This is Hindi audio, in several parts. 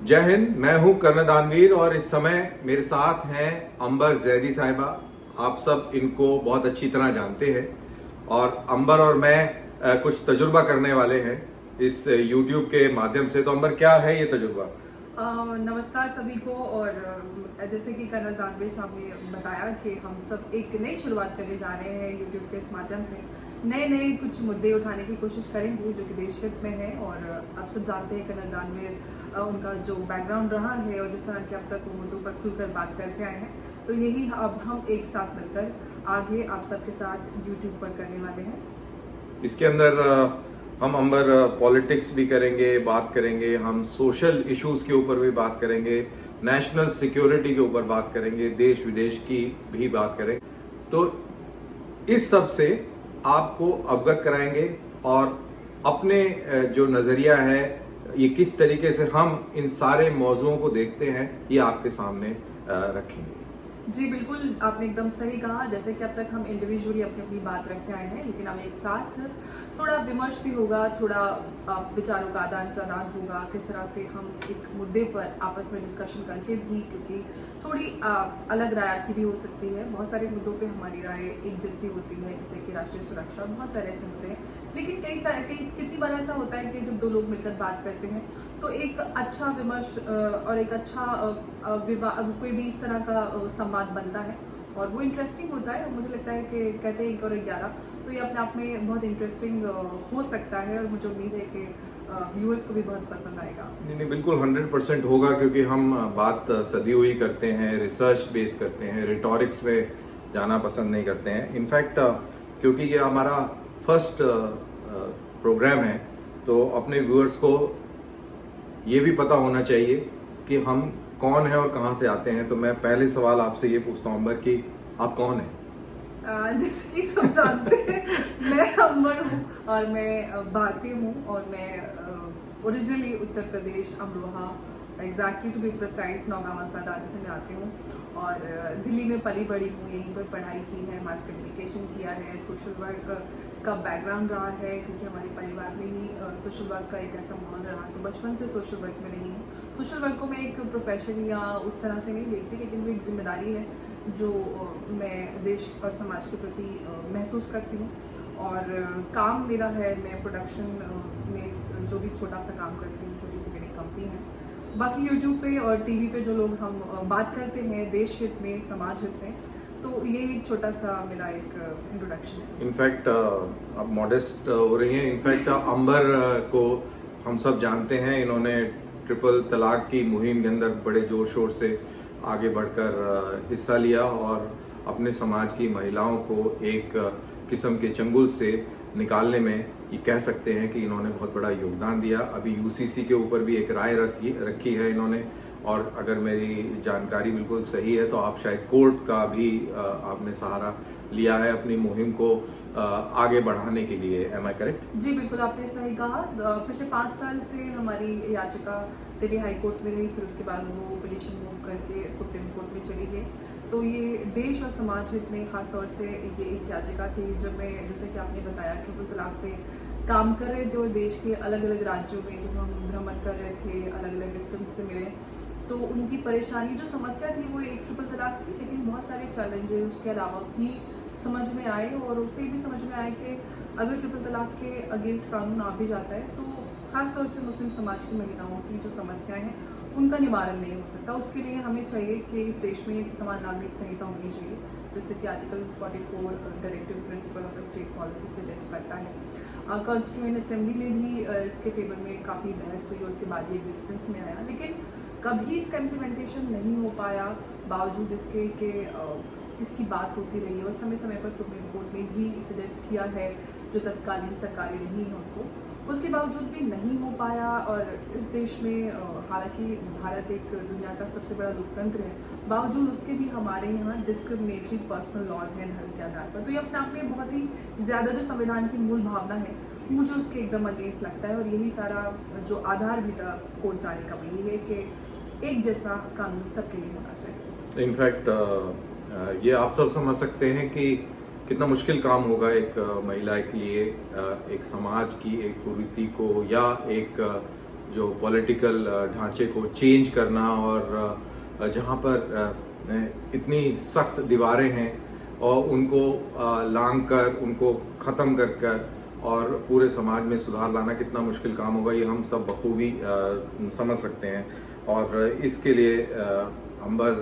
जय हिंद। मैं हूं कर्नल दानवीर और इस समय मेरे साथ हैं अंबर जैदी साहिबा। आप सब इनको बहुत अच्छी तरह जानते हैं और अंबर और मैं कुछ तजुर्बा करने वाले हैं इस YouTube के माध्यम से। तो अंबर, क्या है ये तजुर्बा? नमस्कार सभी को। और जैसे कि कर्नल दानवीर साहब ने बताया कि हम सब एक नई शुरुआत करने जा रहे हैं YouTube के इस माध्यम से। नए कुछ मुद्दे उठाने की कोशिश करेंगे जो कि देश हित में है। और आप सब जानते हैं कर्नल दानवीर उनका जो बैकग्राउंड रहा है और जिस तरह के अब तक वो मुद्दों पर खुलकर बात करते आए हैं, तो यही अब हम एक साथ मिलकर आगे आप सबके साथ YouTube पर करने वाले हैं। इसके अंदर हम अंबर पॉलिटिक्स भी करेंगे, बात करेंगे, हम सोशल इश्यूज के ऊपर भी बात करेंगे, नेशनल सिक्योरिटी के ऊपर बात करेंगे, देश विदेश की भी बात करेंगे। तो इस सब से आपको अवगत कराएंगे और अपने जो नजरिया है, ये किस तरीके से हम इन सारे मौजूओं को देखते हैं, ये आपके सामने रखेंगे। जी बिल्कुल, आपने एकदम सही कहा। जैसे कि अब तक हम इंडिविजुअली अपनी अपनी बात रखते आए हैं, लेकिन अब एक साथ थोड़ा विमर्श भी होगा, थोड़ा विचारों का आदान प्रदान होगा, किस तरह से हम एक मुद्दे पर आपस में डिस्कशन करके भी, क्योंकि थोड़ी अलग राय की भी हो सकती है। बहुत सारे मुद्दों पे हमारी राय एक जैसी होती है, जैसे कि राष्ट्रीय सुरक्षा, बहुत सारे ऐसे मुद्दे हैं। लेकिन कितनी बार ऐसा होता है कि जब दो लोग मिलकर बात करते हैं तो एक अच्छा विमर्श और एक अच्छा कोई भी इस तरह का संवाद बनता है और वो इंटरेस्टिंग होता है। मुझे लगता है कि कहते हैं 1 और 11, तो ये अपने आप में बहुत इंटरेस्टिंग हो सकता है और मुझे उम्मीद है कि व्यूअर्स को भी बहुत पसंद आएगा। नहीं, बिल्कुल 100% होगा, क्योंकि हम बात सदी हुई करते हैं, रिसर्च बेस करते हैं, रिटॉरिक्स में जाना पसंद नहीं करते हैं। इनफैक्ट क्योंकि ये हमारा फर्स्ट प्रोग्राम है, तो अपने व्यूअर्स को ये भी पता होना चाहिए कि हम कौन है और कहाँ से आते हैं। तो मैं पहले सवाल आपसे ये पूछता हूँ अंबर कि आप कौन हैं? जैसे कि सब जानते हैं, मैं अंबर हूँ और मैं भारतीय हूँ और मैं originally Uttar Pradesh Amroha, exactly to be precise Naugawan Sadat से मैं आती हूँ और दिल्ली में पली बड़ी हूँ। यहीं पर पढ़ाई की है, मास कम्युनिकेशन किया है, सोशल वर्क का बैकग्राउंड रहा है, क्योंकि हमारे परिवार में ही सोशल वर्क का एक ऐसा माहौल रहा। तो बचपन से सोशल वर्क में नहीं हूँ। सोशल वर्क को मैं एक प्रोफेशन या उस तरह से नहीं देखती, लेकिन वो एक जिम्मेदारी है जो मैं देश और समाज के प्रति महसूस करती हूँ। और काम मेरा है, मैं प्रोडक्शन में जो भी छोटा सा काम करती हूँ, छोटी सी मेरी कंपनी है। बाकी YouTube पे और TV पे जो लोग हम बात करते हैं देश हित में, समाज हित में, तो ये एक छोटा सा मेरा एक इंट्रोडक्शन है। इनफैक्ट आप मॉडेस्ट हो रही हैं। इनफैक्ट अंबर को हम सब जानते हैं, इन्होंने ट्रिपल तलाक की मुहिम के अंदर बड़े जोर शोर से आगे बढ़कर हिस्सा लिया और अपने समाज की महिलाओं को एक किस्म के चंगुल से निकालने में, ये कह सकते हैं कि इन्होंने बहुत बड़ा योगदान दिया। अभी UCC के ऊपर भी एक राय रखी है इन्होंने, और अगर मेरी जानकारी बिल्कुल सही है तो आप शायद कोर्ट का भी आपने सहारा लिया है अपनी मुहिम को आगे बढ़ाने के लिए। एम आई करेक्ट? जी बिल्कुल, आपने सही कहा। पिछले 5 साल से हमारी याचिका दिल्ली हाई कोर्ट में रही, फिर उसके बाद वो पिटीशन मूव करके सुप्रीम कोर्ट में चली गई। तो ये देश और समाज हित में खासतौर से ये एक याचिका थी। जब मैं, जैसे कि आपने बताया, ट्रिपल तलाक पे काम कर रहे थे और देश के अलग अलग राज्यों में जब हम भ्रमण कर रहे थे, अलग अलग विक्टिम्स से मिले, तो उनकी परेशानी, जो समस्या थी, वो एक ट्रिपल तलाक थी, लेकिन बहुत सारे चैलेंजेस उसके अलावा भी समझ में आए। और उससे भी समझ में आए कि अगर ट्रिपल तलाक के अगेंस्ट कानून आ भी जाता है तो खासतौर से मुस्लिम समाज की महिलाओं की जो समस्याएं हैं उनका निवारण नहीं हो सकता। उसके लिए हमें चाहिए कि इस देश में समान नागरिक संहिता होनी चाहिए, जैसे कि article 44 directive principle of state policy suggest करता है। कॉन्स्टिट्यूएंट असेंबली में भी इसके फेवर में काफ़ी बहस हुई और उसके बाद ये एग्जिस्टेंस में आया, लेकिन कभी इसका इम्प्लीमेंटेशन नहीं हो पाया, बावजूद इसके कि इसकी बात होती रही है और समय समय पर सुप्रीम कोर्ट ने भी सजेस्ट किया है, जो तत्कालीन सरकारें रही हैं उनको, उसके बावजूद भी नहीं हो पाया। और इस देश में हालांकि भारत एक दुनिया का सबसे बड़ा लोकतंत्र है, बावजूद उसके भी हमारे यहाँ डिस्क्रिमिनेटरी पर्सनल लॉज हैं धर्म के आधार पर। तो ये अपने आप में बहुत ही ज़्यादा जो संविधान की मूल भावना है, मुझे उसके एकदम अगेंस्ट लगता है। और यही सारा जो आधार भी था कोर्ट जाने का, वही है कि एक जैसा कानून सबके लिए होना चाहिए। इनफैक्ट ये आप सब समझ सकते हैं कि कितना मुश्किल काम होगा एक महिला के लिए एक समाज की एक कुरीति को या एक जो पॉलिटिकल ढांचे को चेंज करना और जहाँ पर इतनी सख्त दीवारें हैं और उनको लांघ कर उनको ख़त्म कर कर और पूरे समाज में सुधार लाना कितना मुश्किल काम होगा, ये हम सब बखूबी समझ सकते हैं। और इसके लिए अंबर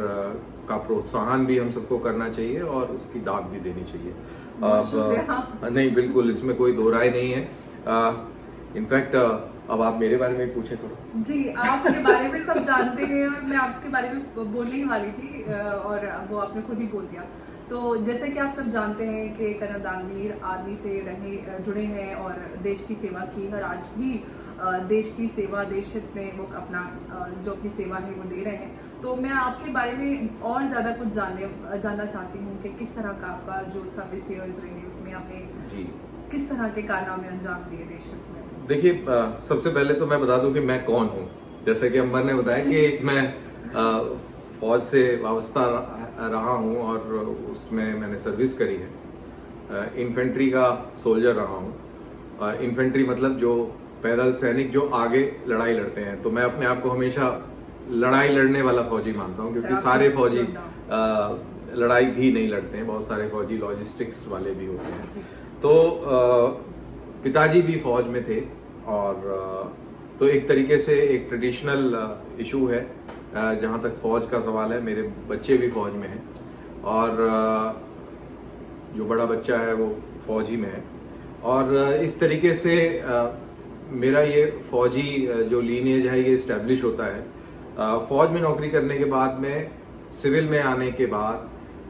का प्रोत्साहन भी हम सबको करना चाहिए और उसकी दाद भी देनी चाहिए। अब नहीं, बिल्कुल इसमें कोई दो राय नहीं है। इनफैक्ट अब आप मेरे बारे में पूछे करो। जी, आपके बारे में सब जानते हैं और मैं आपके बारे में बोलने ही वाली थी और वो आपने खुद ही बोल दिया। तो जैसे कि आप सब जानते हैं कि कर्नल दानवीर आर्मी से जुड़े हैं और देश की सेवा की है और आज भी देश की सेवा, देश हित में वो अपना जो अपनी सेवा है वो दे रहे हैं। तो मैं आपके बारे में और ज़्यादा कुछ जानना चाहती हूँ कि किस तरह का आपका जो सर्विस ईयर्स रहे उसमें आपने किस तरह के कारनामे अंजाम दिए देश हित में। देखिए, सबसे पहले तो मैं बता दूं कि मैं कौन हूँ। जैसे कि अंबर ने बताया कि मैं फौज से वाबस्ता रहा हूँ और उसमें मैंने सर्विस करी है। इन्फेंट्री का सोल्जर रहा हूँ। इन्फेंट्री मतलब जो पैदल सैनिक जो आगे लड़ाई लड़ते हैं। तो मैं अपने आप को हमेशा लड़ाई लड़ने वाला फौजी मानता हूँ, क्योंकि सारे फौजी लड़ाई भी नहीं लड़ते हैं, बहुत सारे फौजी लॉजिस्टिक्स वाले भी होते हैं। तो पिताजी भी फौज में थे और तो एक तरीके से एक ट्रेडिशनल इशू है जहाँ तक फौज का सवाल है। मेरे बच्चे भी फौज में हैं और जो बड़ा बच्चा है वो फौज ही में है और इस तरीके से मेरा ये फौजी जो लीनिएज है ये इस्टेब्लिश होता है। फौज में नौकरी करने के बाद में सिविल में आने के बाद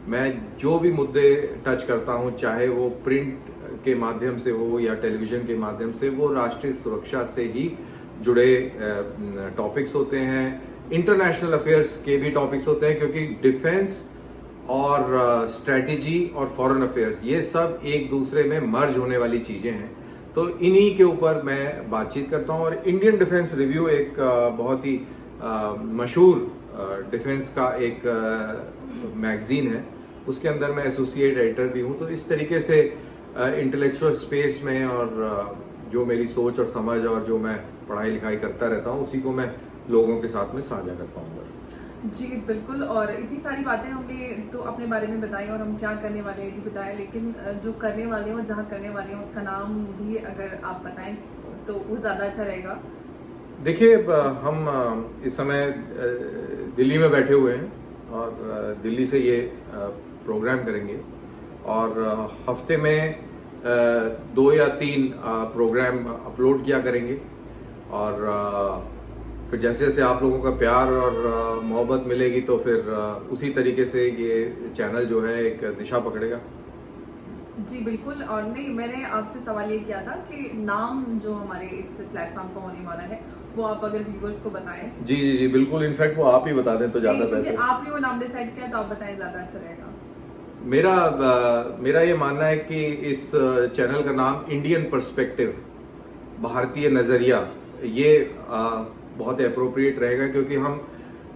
मैं जो भी मुद्दे टच करता हूँ, चाहे वो प्रिंट के माध्यम से हो या टेलीविजन के माध्यम से, वो राष्ट्रीय सुरक्षा से ही जुड़े टॉपिक्स होते हैं। इंटरनेशनल अफेयर्स के भी टॉपिक्स होते हैं, क्योंकि डिफेंस और स्ट्रेटजी और फॉरेन अफेयर्स ये सब एक दूसरे में मर्ज होने वाली चीज़ें हैं। तो इन्हीं के ऊपर मैं बातचीत करता हूँ। और इंडियन डिफेंस रिव्यू एक बहुत ही मशहूर डिफेंस का एक मैगजीन है, उसके अंदर मैं एसोसिएट एडिटर भी हूँ। तो इस तरीके से इंटेलेक्चुअल स्पेस में और जो मेरी सोच और समझ और जो मैं पढ़ाई लिखाई करता रहता हूँ उसी को मैं लोगों के साथ में साझा करता हूँ। जी बिल्कुल, और इतनी सारी बातें हमने तो अपने बारे में बताई और हम क्या करने वाले हैं भी बताया, लेकिन जो करने वाले हैं और जहाँ करने वाले हैं उसका नाम भी अगर आप बताएं तो वो ज़्यादा अच्छा रहेगा। देखिए, हम इस समय दिल्ली में बैठे हुए हैं और दिल्ली से ये प्रोग्राम करेंगे और हफ्ते में 2 या 3 प्रोग्राम अपलोड किया करेंगे और फिर जैसे जैसे आप लोगों का प्यार और मोहब्बत मिलेगी तो फिर उसी तरीके से ये चैनल जो है एक दिशा पकड़ेगा। जी बिल्कुल, और नहीं, मैंने आपसे सवाल ये किया था कि नाम जो हमारे इस प्लेटफॉर्म का होने वाला है वो आप अगर व्यूवर्स को बताएं। जी जी जी बिल्कुल, इनफैक्ट वो आप ही बता दें तो ज़्यादा बेहतर। आपने वो नाम डिसाइड किया तो आप बताएं, ज़्यादा अच्छा मेरा रहेगा। मेरा ये मानना है कि इस चैनल का नाम इंडियन पर्सपेक्टिव, भारतीय नज़रिया, ये बहुत अप्रोप्रिएट रहेगा, क्योंकि हम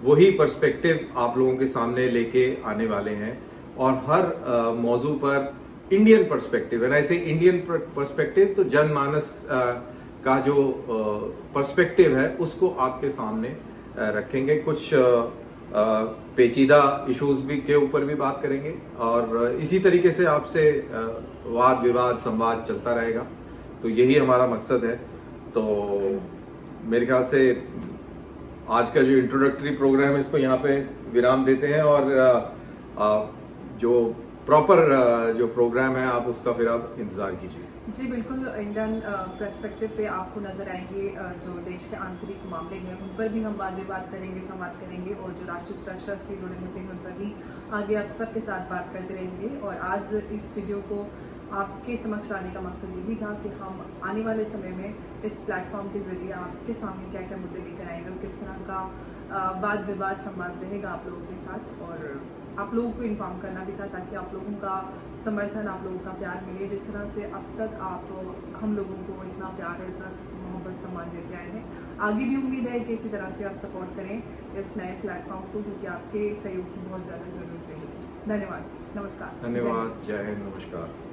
वही पर्सपेक्टिव आप लोगों के सामने लेके आने वाले हैं और हर मौजू पर इंडियन पर्सपेक्टिव है। ऐसे इंडियन पर्सपेक्टिव तो जनमानस का जो पर्सपेक्टिव है उसको आपके सामने रखेंगे। कुछ पेचीदा इश्यूज भी के ऊपर भी बात करेंगे और इसी तरीके से आपसे वाद विवाद संवाद चलता रहेगा। तो यही हमारा मकसद है। तो मेरे ख्याल से आज का जो इंट्रोडक्टरी प्रोग्राम है इसको यहाँ पे विराम देते हैं और जो प्रॉपर जो प्रोग्राम है आप उसका फिर आप इंतज़ार कीजिए। जी बिल्कुल, इंडियन पर्सपेक्टिव पे आपको नज़र आएंगे जो देश के आंतरिक मामले हैं उन पर भी हम वाद विवाद करेंगे, संवाद करेंगे और जो राष्ट्रीय सुरक्षा से जुड़े मुद्दे हैं उन पर भी आगे आप सबके साथ बात करते रहेंगे। और आज इस वीडियो को आपके समक्ष लाने का मकसद यही था कि हम आने वाले समय में इस प्लेटफॉर्म के ज़रिए आपके सामने क्या क्या मुद्दे लेकर आएंगे और किस तरह का वाद विवाद संवाद रहेगा आप लोगों के साथ, और आप लोगों को इन्फॉर्म करना भी था ताकि आप लोगों का समर्थन, आप लोगों का प्यार मिले। जिस तरह से अब तक आप हम लोगों को इतना प्यार और इतना मोहब्बत सम्मान देते आए हैं, आगे भी उम्मीद है कि इसी तरह से आप सपोर्ट करें इस नए प्लेटफॉर्म को, क्योंकि आपके सहयोग की बहुत ज़्यादा ज़रूरत रहेगी। धन्यवाद, नमस्कार। धन्यवाद, जय हिंद, नमस्कार।